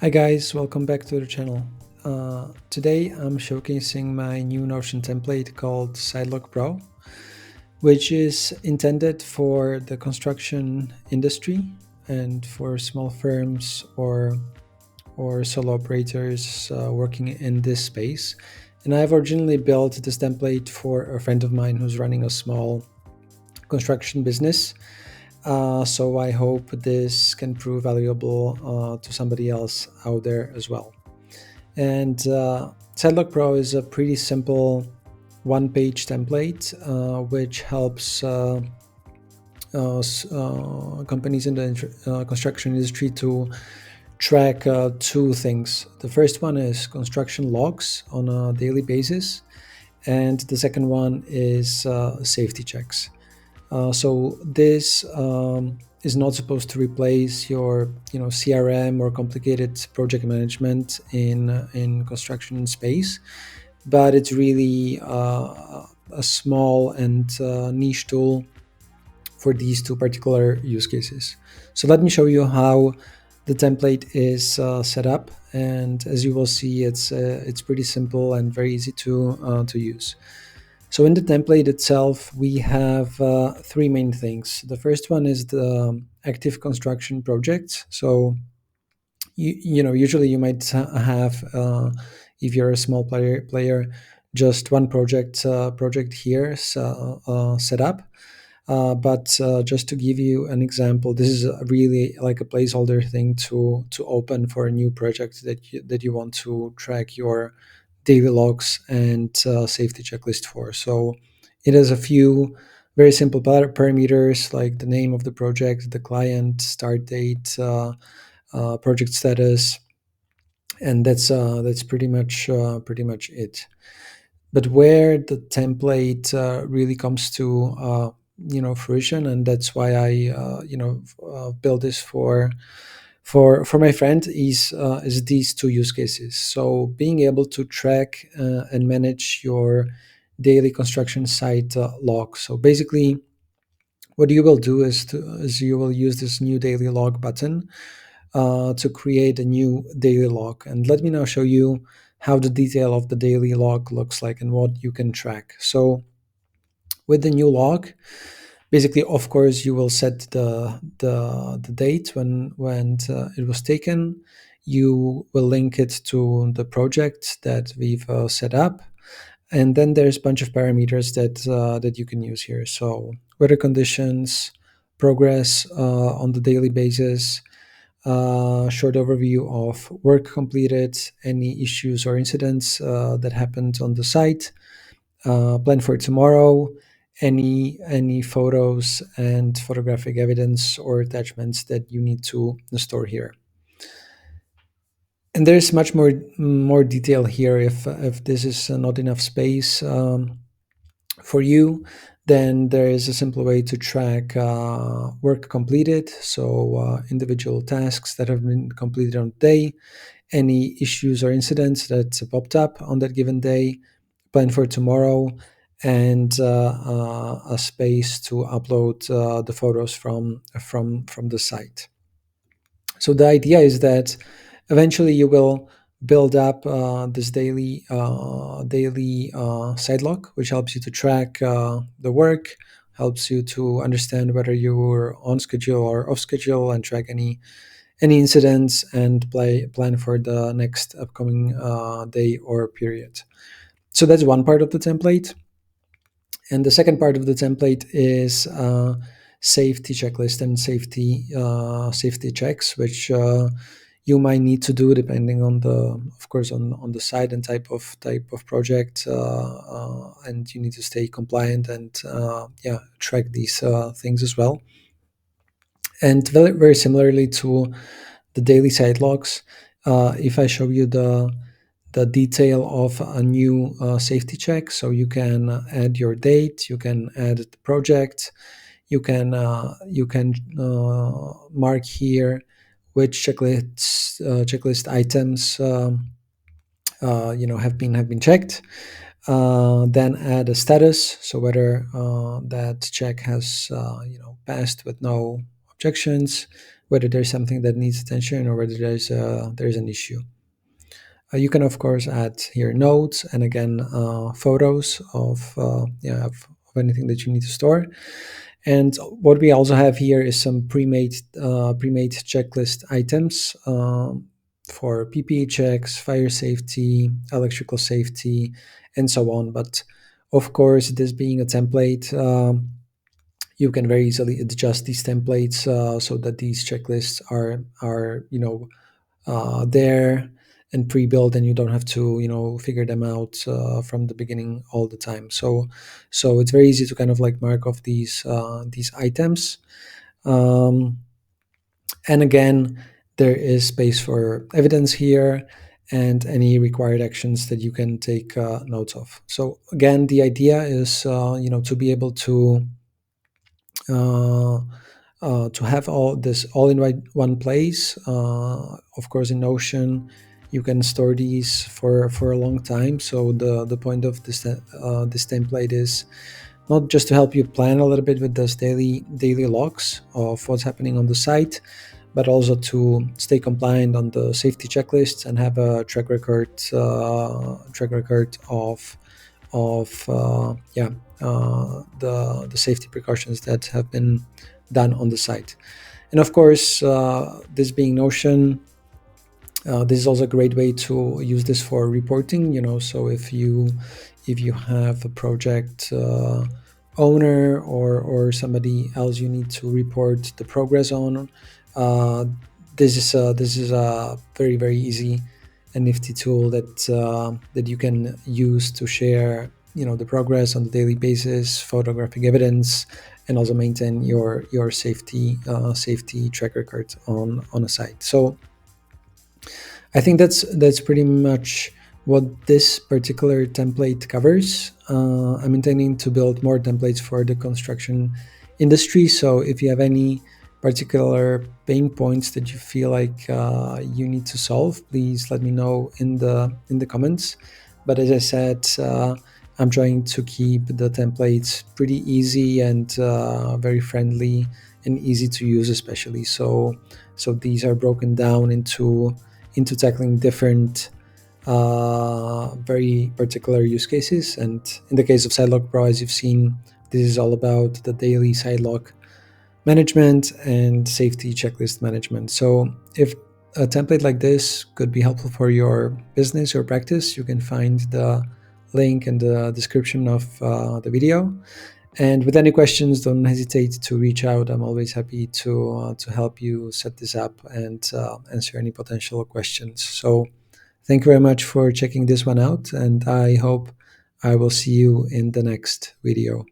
Hi guys, welcome back to the channel. Today I'm showcasing my new Notion template called Sidelock Pro, which is intended for the construction industry and for small firms or solo operators working in this space. And I've originally built this template for a friend of mine who's running a small construction business. So I hope this can prove valuable to somebody else out there as well. And Sidelock Pro is a pretty simple one-page template which helps companies in the construction industry to track two things. The first one is construction logs on a daily basis, and the second one is safety checks. So this is not supposed to replace your CRM or complicated project management in construction space, but it's really a small and niche tool for these two particular use cases. So let me show you how the template is set up, and as you will see, it's pretty simple and very easy to use. So in the template itself, we have three main things. The first one is the active construction projects. So usually you might have, if you're a small player, just one project here set up. But just to give you an example, this is really like a placeholder thing to open for a new project that you want to track your daily logs and safety checklist for. So it has a few very simple parameters like the name of the project, the client, start date, project status, and that's pretty much it. But where the template really comes to fruition, and that's why I built this for my friend, is these two use cases. So being able to track and manage your daily construction site log. So basically, what you will do is you will use this new daily log button to create a new daily log. And let me now show you how the detail of the daily log looks like and what you can track. So with the new log, basically, of course, you will set the date when it was taken. You will link it to the project that we've set up, and then there's a bunch of parameters that you can use here. So weather conditions, progress on the daily basis, short overview of work completed, any issues or incidents that happened on the site, plan for tomorrow, any photos and photographic evidence or attachments that you need to store here. And there's much more detail here. If this is not enough space for you, then there is a simple way to track work completed, so individual tasks that have been completed on the day, any issues or incidents that popped up on that given day, plan for tomorrow, and a space to upload the photos from the site. So the idea is that eventually you will build up this daily side log, which helps you to track the work, helps you to understand whether you're on schedule or off schedule, and track any incidents and plan for the next upcoming day or period. So that's one part of the template. And the second part of the template is safety checklist and safety checks, which you might need to do depending on of course, on the site and type of project, and you need to stay compliant and track these things as well. And very similarly to the daily site logs, if I show you the detail of a new safety check, so you can add your date, you can add the project, you can mark here which checklist items have been checked. Then add a status, so whether that check has passed with no objections, whether there's something that needs attention or whether there's an issue. You can of course add here notes and again photos of anything that you need to store. And what we also have here is some pre-made checklist items for PPE checks, fire safety, electrical safety, and so on. But of course, this being a template, you can very easily adjust these templates so that these checklists are there and pre-built, and you don't have to figure them out from the beginning all the time. So it's very easy to kind of like mark off these items. um, and again, there is space for evidence here and any required actions that you can take notes of. So again, the idea is to be able uh, to have all this all in one place. Of course, in Notion, you can store these for a long time. So the point of this template is not just to help you plan a little bit with those daily logs of what's happening on the site, but also to stay compliant on the safety checklists and have a track record of the safety precautions that have been done on the site. And of course, this being Notion, this is also a great way to use this for reporting. So if you have a project owner or somebody else you need to report the progress on, uh, this is a very very easy and nifty tool that you can use to share the progress on a daily basis, photographic evidence, and also maintain your safety track record on a site. So I think that's pretty much what this particular template covers. I'm intending to build more templates for the construction industry. So if you have any particular pain points that you feel like you need to solve, please let me know in the comments. But as I said, I'm trying to keep the templates pretty easy and very friendly and easy to use, especially. So these are broken down into tackling different very particular use cases. And in the case of SiteLog Pro, as you've seen, this is all about the daily SiteLog management and safety checklist management. So if a template like this could be helpful for your business or practice, you can find the link in the description of the video. And with any questions, don't hesitate to reach out. I'm always happy to help you set this up and answer any potential questions. So thank you very much for checking this one out, and I hope I will see you in the next video.